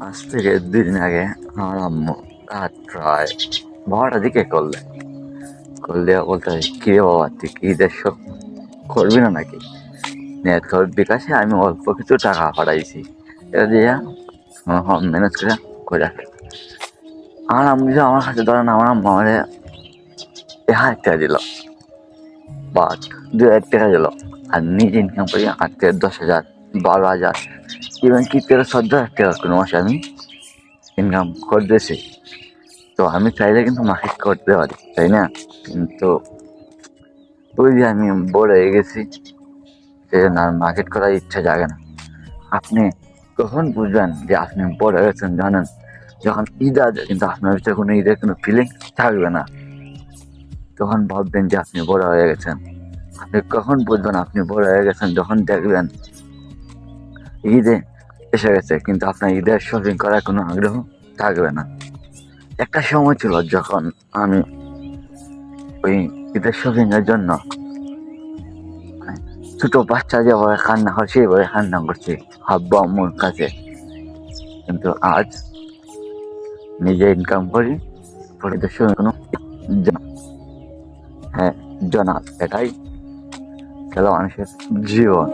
আজ থেকে 2 দিন আগে আমার আম্মু রাত প্রায় 12টার দিকে করলে বলতে কি রে বাবা, তুই কি ঈদের সব করবি না নাকি? নিয়ে তোর বিকাশে আমি অল্প কিছু টাকা পাঠাইছি, এটা দিয়া ম্যানেজ করে রাখ। আমার আম্মু যে আমার কাছে ধরেন, আমার আম্মু আমারে 1,000 টাকা দিল, বাট 2,000 টাকা দিল, আর নিজে ইনকাম করি 8 থেকে 10,000, 12,000, ইভেন কি 13-14,000 টাকা কোনো মাসে আমি ইনকাম করতেছি। তো আমি চাইলে কিন্তু মার্কেট করতে পারি, তাই না? কিন্তু ওই যে আমি বড় হয়ে গেছি, সেই জন্য আর মার্কেট করার ইচ্ছা জাগে না। আপনি কখন বুঝবেন যে আপনি বড় হয়ে গেছেন জানেন? যখন ঈদ আসবে কিন্তু আপনার ভিতরে কোনো ঈদের কোনো ফিলিং থাকবে না, তখন ভাববেন যে আপনি বড় হয়ে গেছেন। আপনি কখন বুঝবেন আপনি বড় হয়ে গেছেন? যখন দেখবেন ঈদে এসে গেছে কিন্তু আপনার ঈদের শপিং করার কোনো আগ্রহ থাকবে না। একটা সময় ছিল যখন আমি ওই ঈদের শপিং এর জন্য ছোট বাচ্চা যেভাবে কান্না করে সেইভাবে কান্না করছি আব্বু আম্মুর কাছে। কিন্তু আজ নিজে ইনকাম করি, ঈদের সময় কোনো হ্যাঁ জনাব, এটাই খেলা মানুষের জীবন।